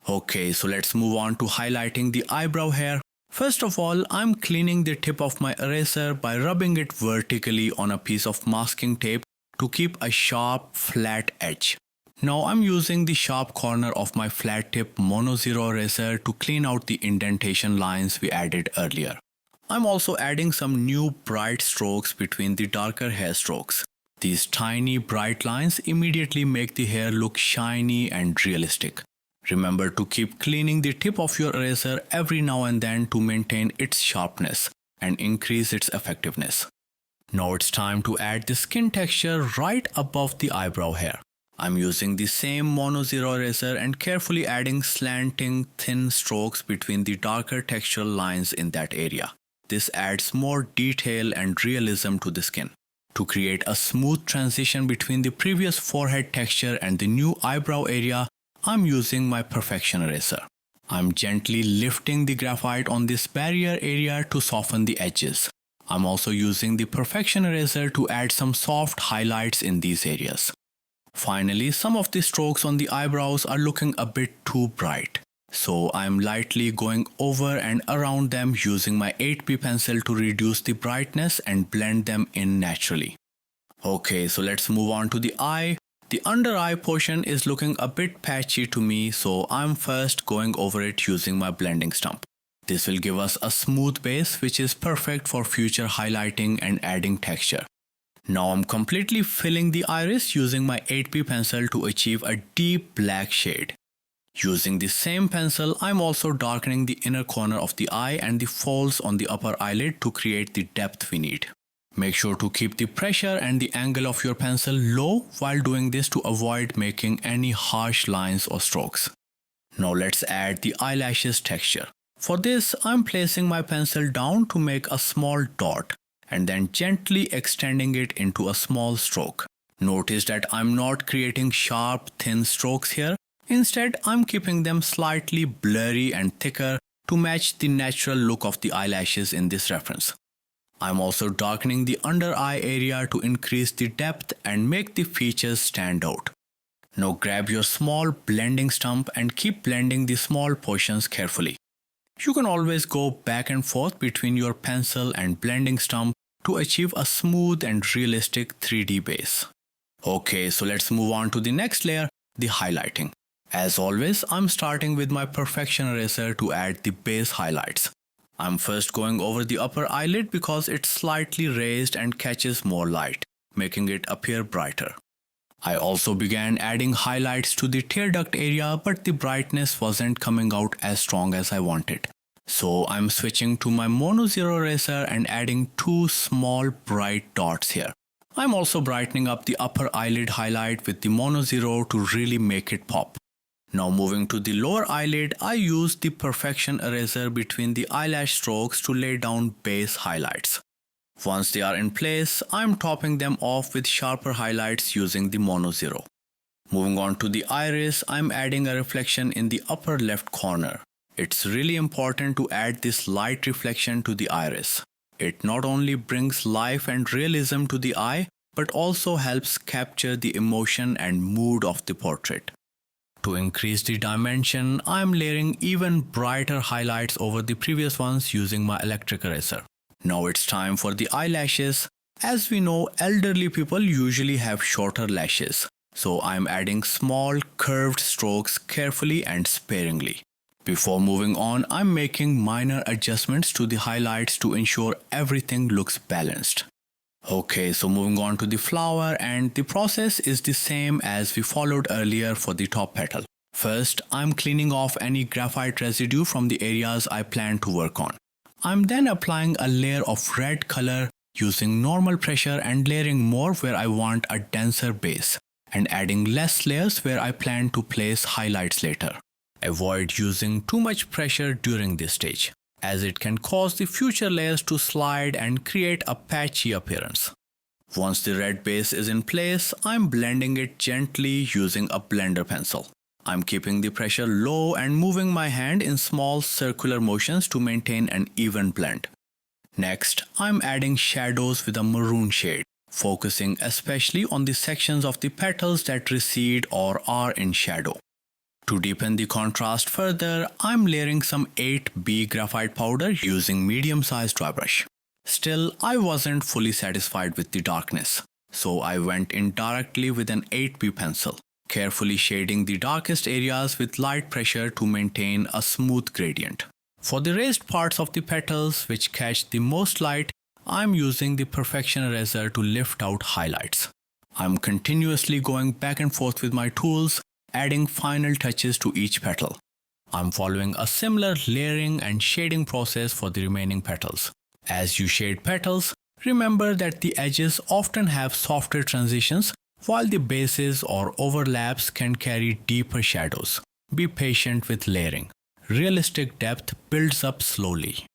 Speaker 1: Okay, so let's move on to highlighting the eyebrow hair. First of all, I'm cleaning the tip of my eraser by rubbing it vertically on a piece of masking tape to keep a sharp, flat edge. Now I'm using the sharp corner of my flat tip mono 0 eraser to clean out the indentation lines we added earlier. I'm also adding some new bright strokes between the darker hair strokes. These tiny bright lines immediately make the hair look shiny and realistic. Remember to keep cleaning the tip of your eraser every now and then to maintain its sharpness and increase its effectiveness. Now it's time to add the skin texture right above the eyebrow hair. I'm using the same mono 0 eraser and carefully adding slanting, thin strokes between the darker textural lines in that area. This adds more detail and realism to the skin. To create a smooth transition between the previous forehead texture and the new eyebrow area, I'm using my perfection eraser. I'm gently lifting the graphite on this barrier area to soften the edges. I'm also using the perfection eraser to add some soft highlights in these areas. Finally, some of the strokes on the eyebrows are looking a bit too bright, so I'm lightly going over and around them using my 8B pencil to reduce the brightness and blend them in naturally. Okay, so let's move on to the eye. The under eye portion is looking a bit patchy to me, so I'm first going over it using my blending stump. This will give us a smooth base which is perfect for future highlighting and adding texture. Now I'm completely filling the iris using my 8B pencil to achieve a deep black shade. Using the same pencil, I'm also darkening the inner corner of the eye and the folds on the upper eyelid to create the depth we need. Make sure to keep the pressure and the angle of your pencil low while doing this to avoid making any harsh lines or strokes. Now let's add the eyelashes texture. For this, I'm placing my pencil down to make a small dot and then gently extending it into a small stroke. Notice that I'm not creating sharp, thin strokes here. Instead, I'm keeping them slightly blurry and thicker to match the natural look of the eyelashes in this reference. I'm also darkening the under eye area to increase the depth and make the features stand out. Now grab your small blending stump and keep blending the small portions carefully. You can always go back and forth between your pencil and blending stump to achieve a smooth and realistic 3D base. Okay, so let's move on to the next layer, the highlighting. As always, I'm starting with my perfection eraser to add the base highlights. I'm first going over the upper eyelid because it's slightly raised and catches more light, making it appear brighter. I also began adding highlights to the tear duct area, but the brightness wasn't coming out as strong as I wanted. So I'm switching to my mono zero eraser and adding two small bright dots here. I'm also brightening up the upper eyelid highlight with the mono zero to really make it pop. Now moving to the lower eyelid, I used the perfection eraser between the eyelash strokes to lay down base highlights. Once they are in place, I'm topping them off with sharper highlights using the mono zero. Moving on to the iris, I'm adding a reflection in the upper left corner. It's really important to add this light reflection to the iris. It not only brings life and realism to the eye, but also helps capture the emotion and mood of the portrait. To increase the dimension, I'm layering even brighter highlights over the previous ones using my electric eraser. Now it's time for the eyelashes. As we know, elderly people usually have shorter lashes, so I'm adding small curved strokes carefully and sparingly. Before moving on, I'm making minor adjustments to the highlights to ensure everything looks balanced. Okay, so moving on to the flower, and the process is the same as we followed earlier for the top petal. First, I'm cleaning off any graphite residue from the areas I plan to work on. I'm then applying a layer of red color using normal pressure and layering more where I want a denser base, and adding less layers where I plan to place highlights later. Avoid using too much pressure during this stage, as it can cause the future layers to slide and create a patchy appearance. Once the red base is in place, I'm blending it gently using a blender pencil. I'm keeping the pressure low and moving my hand in small circular motions to maintain an even blend. Next, I'm adding shadows with a maroon shade, focusing especially on the sections of the petals that recede or are in shadow. To deepen the contrast further, I'm layering some 8B graphite powder using medium-sized dry brush. Still, I wasn't fully satisfied with the darkness, so I went in directly with an 8B pencil, carefully shading the darkest areas with light pressure to maintain a smooth gradient. For the raised parts of the petals which catch the most light, I'm using the perfection eraser to lift out highlights. I'm continuously going back and forth with my tools, adding final touches to each petal. I'm following a similar layering and shading process for the remaining petals. As you shade petals, remember that the edges often have softer transitions, while the bases or overlaps can carry deeper shadows. Be patient with layering. Realistic depth builds up slowly.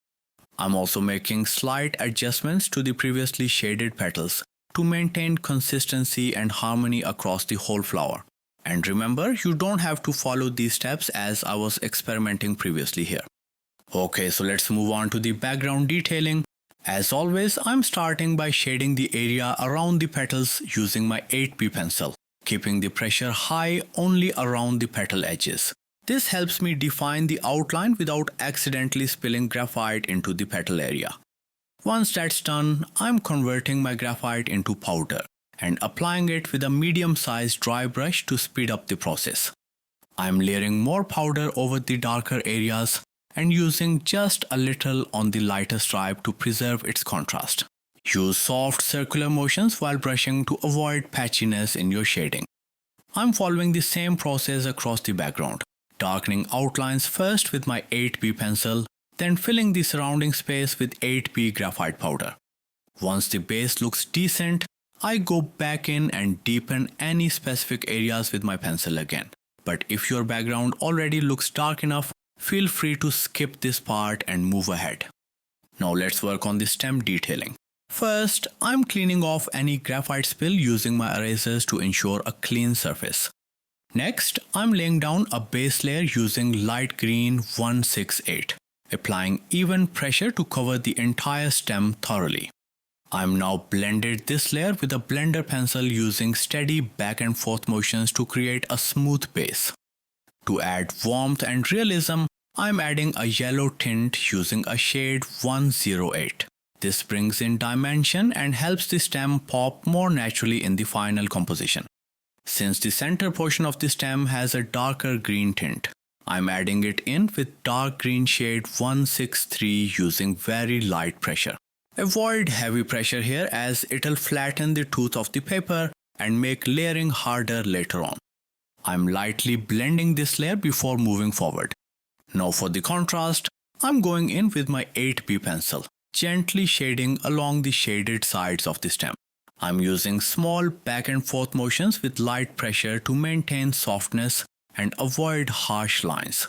Speaker 1: I'm also making slight adjustments to the previously shaded petals to maintain consistency and harmony across the whole flower. And remember, you don't have to follow these steps as I was experimenting previously here. Okay, so let's move on to the background detailing. As always, I'm starting by shading the area around the petals using my 8B pencil, keeping the pressure high only around the petal edges. This helps me define the outline without accidentally spilling graphite into the petal area. Once that's done, I'm converting my graphite into powder and applying it with a medium-sized dry brush to speed up the process. I'm layering more powder over the darker areas and using just a little on the lighter stripe to preserve its contrast. Use soft circular motions while brushing to avoid patchiness in your shading. I'm following the same process across the background, darkening outlines first with my 8B pencil, then filling the surrounding space with 8B graphite powder. Once the base looks decent, I go back in and deepen any specific areas with my pencil again. But if your background already looks dark enough, feel free to skip this part and move ahead. Now let's work on the stem detailing. First, I'm cleaning off any graphite spill using my erasers to ensure a clean surface. Next, I'm laying down a base layer using light green 168, applying even pressure to cover the entire stem thoroughly. I'm now blended this layer with a blender pencil using steady back and forth motions to create a smooth base. To add warmth and realism, I'm adding a yellow tint using a shade 108. This brings in dimension and helps the stem pop more naturally in the final composition. Since the center portion of the stem has a darker green tint, I'm adding it in with dark green shade 163 using very light pressure. Avoid heavy pressure here as it'll flatten the tooth of the paper and make layering harder later on. I'm lightly blending this layer before moving forward. Now for the contrast, I'm going in with my 8B pencil, gently shading along the shaded sides of the stem. I'm using small back and forth motions with light pressure to maintain softness and avoid harsh lines.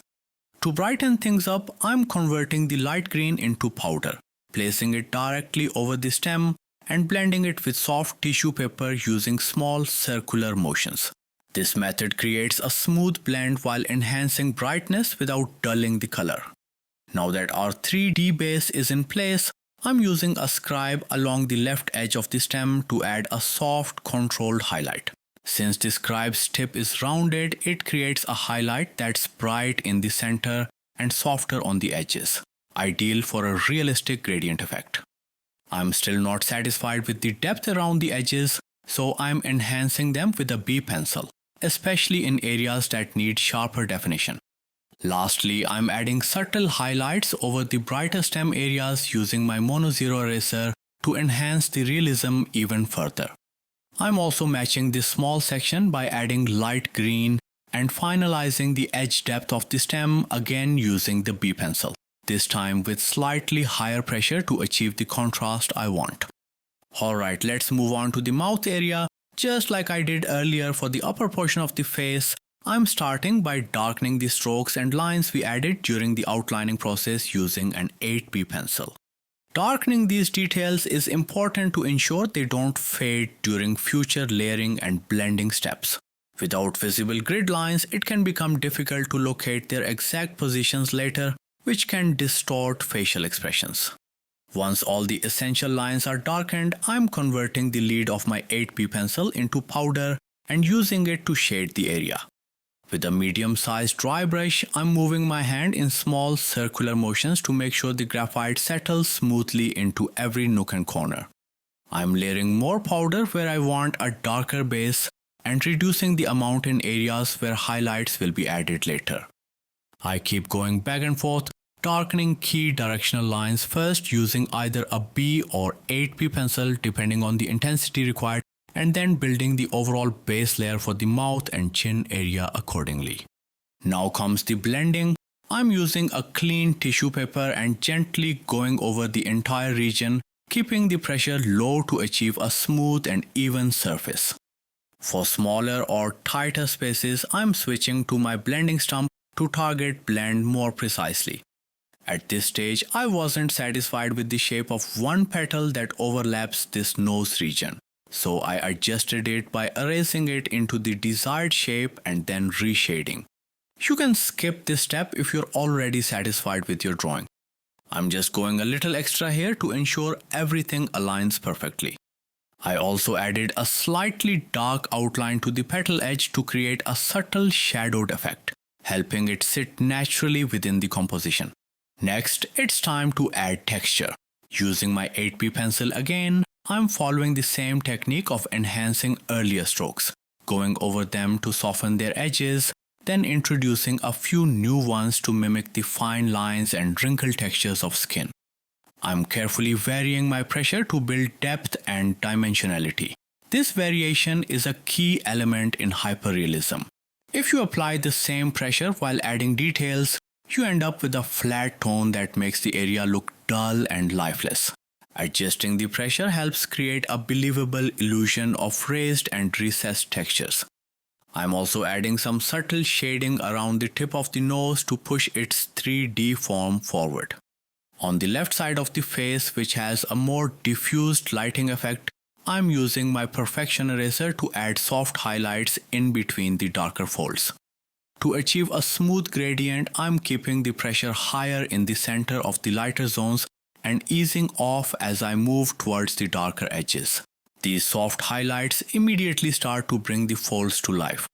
Speaker 1: To brighten things up, I'm converting the light green into powder, placing it directly over the stem and blending it with soft tissue paper using small circular motions. This method creates a smooth blend while enhancing brightness without dulling the color. Now that our 3D base is in place, I'm using a scribe along the left edge of the stem to add a soft, controlled highlight. Since the scribe's tip is rounded, it creates a highlight that's bright in the center and softer on the edges, ideal for a realistic gradient effect. I'm still not satisfied with the depth around the edges, so I'm enhancing them with a B pencil, especially in areas that need sharper definition. Lastly, I'm adding subtle highlights over the brighter stem areas using my Mono Zero eraser to enhance the realism even further. I'm also matching this small section by adding light green and finalizing the edge depth of the stem again using the B pencil, this time with slightly higher pressure to achieve the contrast I want. Alright, let's move on to the mouth area. Just like I did earlier for the upper portion of the face, I'm starting by darkening the strokes and lines we added during the outlining process using an 8B pencil. Darkening these details is important to ensure they don't fade during future layering and blending steps. Without visible grid lines, it can become difficult to locate their exact positions later, which can distort facial expressions. Once all the essential lines are darkened, I'm converting the lead of my 8B pencil into powder and using it to shade the area. With a medium-sized dry brush, I'm moving my hand in small circular motions to make sure the graphite settles smoothly into every nook and corner. I'm layering more powder where I want a darker base and reducing the amount in areas where highlights will be added later. I keep going back and forth, darkening key directional lines first using either a B or 8B pencil depending on the intensity required, and then building the overall base layer for the mouth and chin area accordingly. Now comes the blending. I'm using a clean tissue paper and gently going over the entire region, keeping the pressure low to achieve a smooth and even surface. For smaller or tighter spaces, I'm switching to my blending stump to target blend more precisely. At this stage, I wasn't satisfied with the shape of one petal that overlaps this nose region. So I adjusted it by erasing it into the desired shape and then reshading. You can skip this step if you're already satisfied with your drawing. I'm just going a little extra here to ensure everything aligns perfectly. I also added a slightly dark outline to the petal edge to create a subtle shadowed effect, helping it sit naturally within the composition. Next, it's time to add texture. Using my 8B pencil again, I'm following the same technique of enhancing earlier strokes, going over them to soften their edges, then introducing a few new ones to mimic the fine lines and wrinkle textures of skin. I'm carefully varying my pressure to build depth and dimensionality. This variation is a key element in hyperrealism. If you apply the same pressure while adding details, you end up with a flat tone that makes the area look dull and lifeless. Adjusting the pressure helps create a believable illusion of raised and recessed textures. I'm also adding some subtle shading around the tip of the nose to push its 3D form forward. On the left side of the face, which has a more diffused lighting effect, I'm using my Perfection eraser to add soft highlights in between the darker folds. To achieve a smooth gradient, I'm keeping the pressure higher in the center of the lighter zones and easing off as I move towards the darker edges. These soft highlights immediately start to bring the folds to life.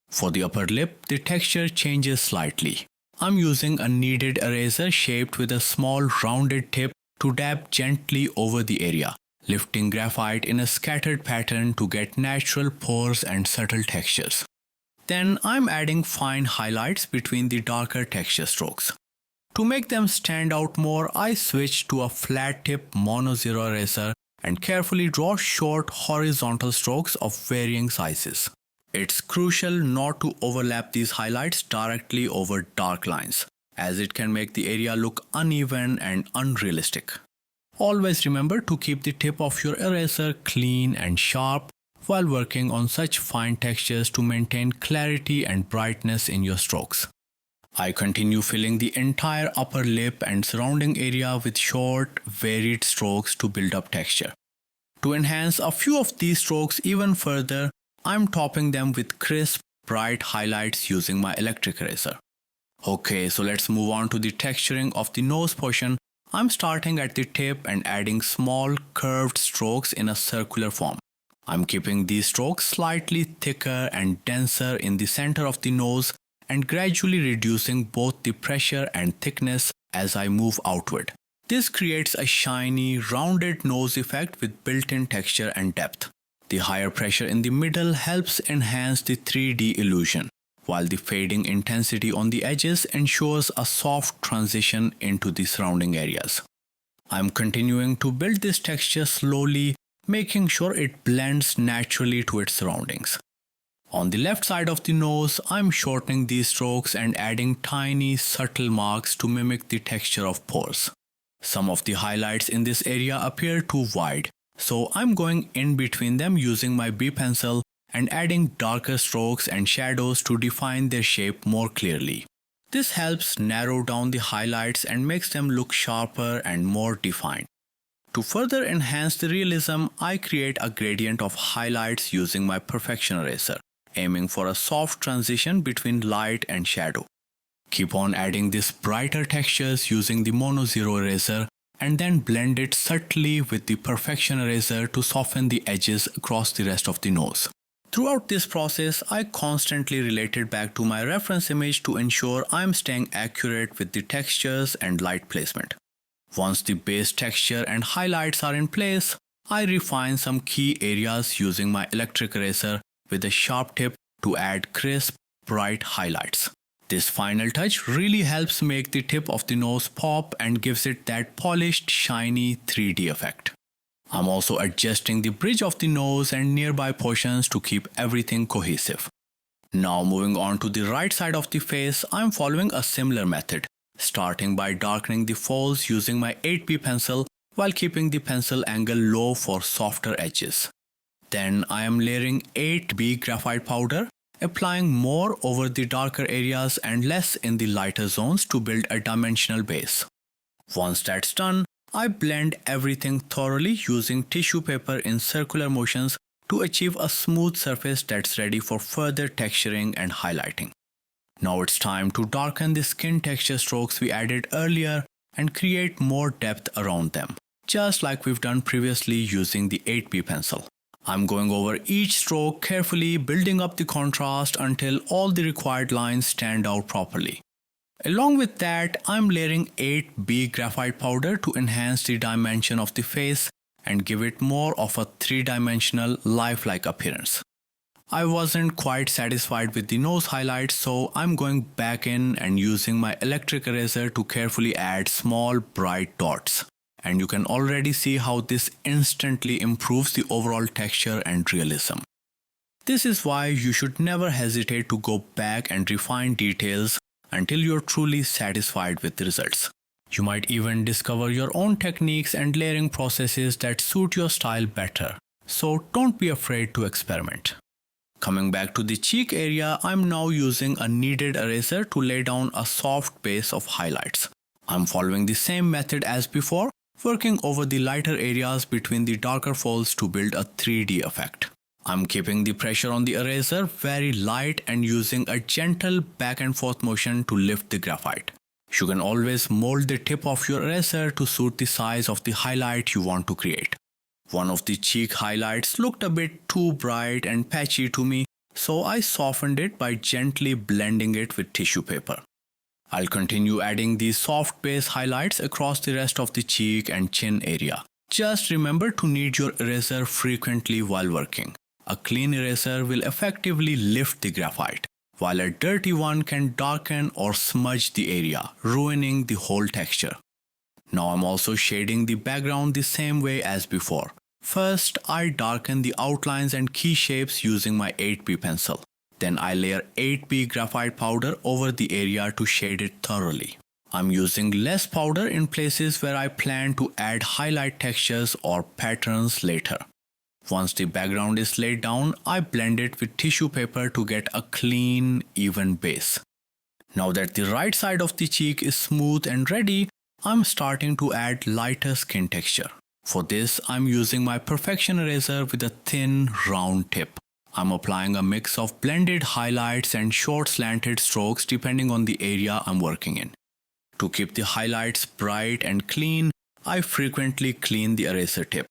Speaker 1: For the upper lip, the texture changes slightly. I'm using a kneaded eraser shaped with a small rounded tip to dab gently over the area, lifting graphite in a scattered pattern to get natural pores and subtle textures. Then I'm adding fine highlights between the darker texture strokes. To make them stand out more, I switched to a flat tip Mono Zero eraser and carefully draw short horizontal strokes of varying sizes. It's crucial not to overlap these highlights directly over dark lines, as it can make the area look uneven and unrealistic. Always remember to keep the tip of your eraser clean and sharp while working on such fine textures to maintain clarity and brightness in your strokes. I continue filling the entire upper lip and surrounding area with short, varied strokes to build up texture. To enhance a few of these strokes even further, I'm topping them with crisp, bright highlights using my electric eraser. Okay, so let's move on to the texturing of the nose portion. I'm starting at the tip and adding small curved strokes in a circular form. I'm keeping these strokes slightly thicker and denser in the center of the nose and gradually reducing both the pressure and thickness as I move outward. This creates a shiny, rounded nose effect with built-in texture and depth. The higher pressure in the middle helps enhance the 3D illusion, while the fading intensity on the edges ensures a soft transition into the surrounding areas. I'm continuing to build this texture slowly, making sure it blends naturally to its surroundings. On the left side of the nose, I'm shortening these strokes and adding tiny, subtle marks to mimic the texture of pores. Some of the highlights in this area appear too wide, so I'm going in between them using my B pencil and adding darker strokes and shadows to define their shape more clearly. This helps narrow down the highlights and makes them look sharper and more defined. To further enhance the realism, I create a gradient of highlights using my perfection eraser, aiming for a soft transition between light and shadow. Keep on adding these brighter textures using the mono zero eraser and then blend it subtly with the perfection eraser to soften the edges across the rest of the nose. Throughout this process, I constantly related back to my reference image to ensure I'm staying accurate with the textures and light placement. Once the base texture and highlights are in place, I refine some key areas using my electric eraser with a sharp tip to add crisp, bright highlights. This final touch really helps make the tip of the nose pop and gives it that polished, shiny 3D effect. I'm also adjusting the bridge of the nose and nearby portions to keep everything cohesive. Now moving on to the right side of the face, I'm following a similar method, starting by darkening the folds using my 8B pencil while keeping the pencil angle low for softer edges. Then I am layering 8B graphite powder, applying more over the darker areas and less in the lighter zones to build a dimensional base. Once that's done, I blend everything thoroughly using tissue paper in circular motions to achieve a smooth surface that's ready for further texturing and highlighting. Now it's time to darken the skin texture strokes we added earlier and create more depth around them, just like we've done previously using the 8B pencil. I'm going over each stroke carefully, building up the contrast until all the required lines stand out properly. Along with that, I'm layering 8B graphite powder to enhance the dimension of the face and give it more of a three-dimensional, lifelike appearance. I wasn't quite satisfied with the nose highlights, so I'm going back in and using my electric eraser to carefully add small, bright dots. And you can already see how this instantly improves the overall texture and realism. This is why you should never hesitate to go back and refine details until you're truly satisfied with the results. You might even discover your own techniques and layering processes that suit your style better. So don't be afraid to experiment. Coming back to the cheek area, I'm now using a kneaded eraser to lay down a soft base of highlights. I'm following the same method as before, working over the lighter areas between the darker folds to build a 3D effect. I'm keeping the pressure on the eraser very light and using a gentle back and forth motion to lift the graphite. You can always mold the tip of your eraser to suit the size of the highlight you want to create. One of the cheek highlights looked a bit too bright and patchy to me, so I softened it by gently blending it with tissue paper. I'll continue adding these soft base highlights across the rest of the cheek and chin area. Just remember to knead your eraser frequently while working. A clean eraser will effectively lift the graphite, while a dirty one can darken or smudge the area, ruining the whole texture. Now I'm also shading the background the same way as before, First, I darken the outlines and key shapes using my 8B pencil. Then I layer 8B graphite powder over the area to shade it thoroughly. I'm using less powder in places where I plan to add highlight textures or patterns later. Once the background is laid down, I blend it with tissue paper to get a clean, even base. Now that the right side of the cheek is smooth and ready, I'm starting to add lighter skin texture. For this, I'm using my Perfection eraser with a thin, round tip. I'm applying a mix of blended highlights and short slanted strokes depending on the area I'm working in. To keep the highlights bright and clean, I frequently clean the eraser tip.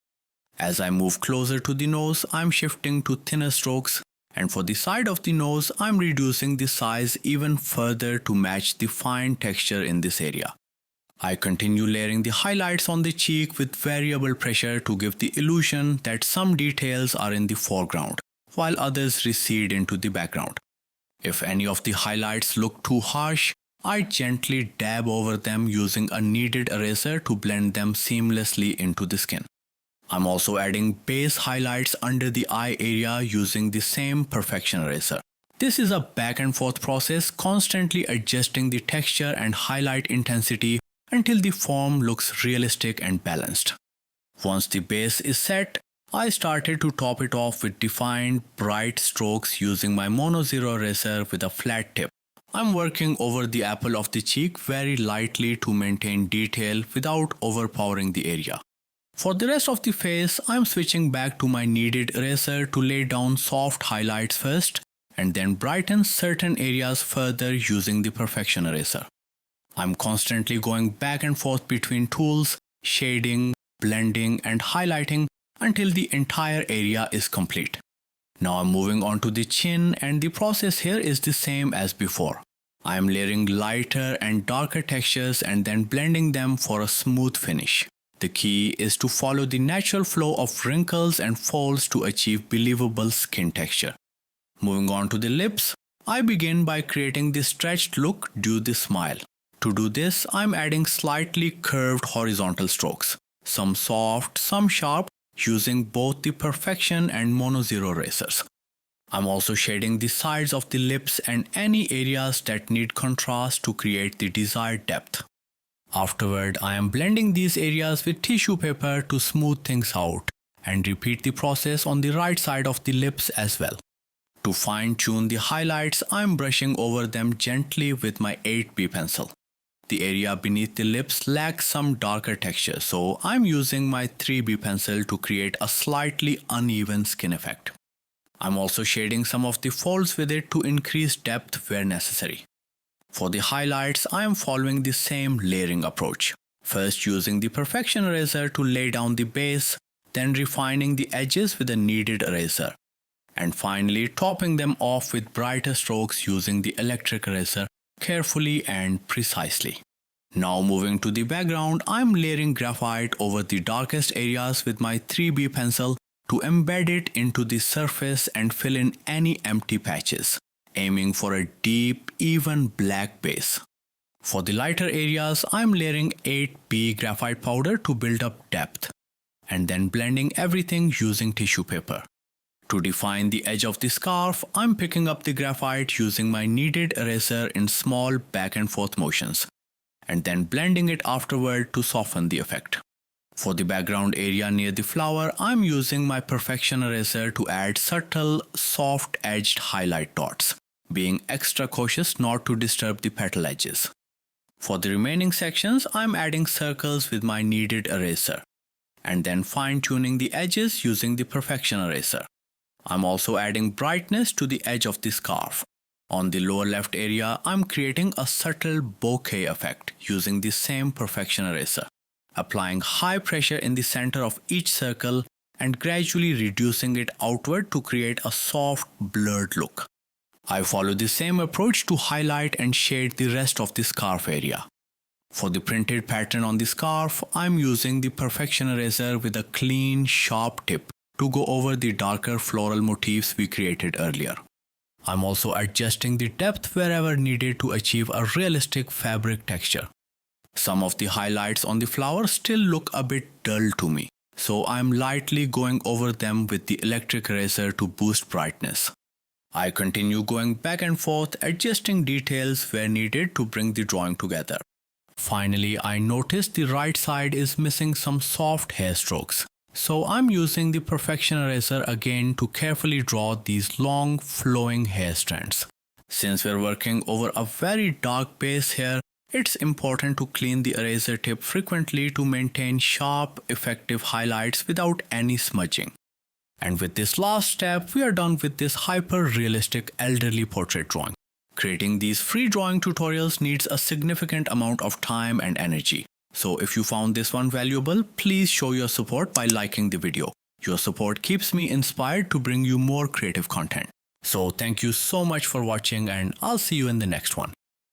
Speaker 1: As I move closer to the nose, I'm shifting to thinner strokes, and for the side of the nose, I'm reducing the size even further to match the fine texture in this area. I continue layering the highlights on the cheek with variable pressure to give the illusion that some details are in the foreground, while others recede into the background. If any of the highlights look too harsh, I gently dab over them using a kneaded eraser to blend them seamlessly into the skin. I'm also adding base highlights under the eye area using the same Perfection eraser. This is a back and forth process, constantly adjusting the texture and highlight intensity until the form looks realistic and balanced. Once the base is set, I started to top it off with defined, bright strokes using my Mono Zero eraser with a flat tip. I'm working over the apple of the cheek very lightly to maintain detail without overpowering the area. For the rest of the face, I'm switching back to my kneaded eraser to lay down soft highlights first and then brighten certain areas further using the Perfection eraser. I'm constantly going back and forth between tools, shading, blending, and highlighting until the entire area is complete. Now I'm moving on to the chin, and the process here is the same as before. I'm layering lighter and darker textures and then blending them for a smooth finish. The key is to follow the natural flow of wrinkles and folds to achieve believable skin texture. Moving on to the lips, I begin by creating the stretched look due to the smile. To do this, I'm adding slightly curved horizontal strokes, some soft, some sharp, using both the Perfection and Mono Zero erasers. I'm also shading the sides of the lips and any areas that need contrast to create the desired depth. Afterward, I am blending these areas with tissue paper to smooth things out and repeat the process on the right side of the lips as well. To fine-tune the highlights, I'm brushing over them gently with my 8B pencil. The area beneath the lips lacks some darker texture, so I'm using my 3B pencil to create a slightly uneven skin effect. I'm also shading some of the folds with it to increase depth where necessary. For the highlights, I am following the same layering approach. First using the Perfection eraser to lay down the base, then refining the edges with a kneaded eraser, and finally topping them off with brighter strokes using the electric eraser carefully and precisely. Now moving to the background, I'm layering graphite over the darkest areas with my 3B pencil to embed it into the surface and fill in any empty patches, aiming for a deep, even black base. For the lighter areas, I'm layering 8B graphite powder to build up depth, and then blending everything using tissue paper. To define the edge of the scarf, I'm picking up the graphite using my kneaded eraser in small back and forth motions, and then blending it afterward to soften the effect. For the background area near the flower, I'm using my Perfection eraser to add subtle, soft-edged highlight dots, being extra cautious not to disturb the petal edges. For the remaining sections, I'm adding circles with my kneaded eraser, and then fine-tuning the edges using the Perfection eraser. I'm also adding brightness to the edge of the scarf. On the lower left area, I'm creating a subtle bokeh effect using the same Perfection eraser, applying high pressure in the center of each circle and gradually reducing it outward to create a soft, blurred look. I follow the same approach to highlight and shade the rest of the scarf area. For the printed pattern on the scarf, I'm using the Perfection eraser with a clean, sharp tip to go over the darker floral motifs we created earlier. I'm also adjusting the depth wherever needed to achieve a realistic fabric texture. Some of the highlights on the flower still look a bit dull to me, so I'm lightly going over them with the electric eraser to boost brightness. I continue going back and forth, adjusting details where needed to bring the drawing together. Finally, I noticed the right side is missing some soft hair strokes. So I'm using the perfection eraser again to carefully draw these long flowing hair strands. Since we're working over a very dark base here, it's important to clean the eraser tip frequently to maintain sharp, effective highlights without any smudging. And with this last step, we are done with this hyper-realistic elderly portrait drawing. Creating these free drawing tutorials needs a significant amount of time and energy. So if you found this one valuable, please show your support by liking the video. Your support keeps me inspired to bring you more creative content. So thank you so much for watching, and I'll see you in the next one.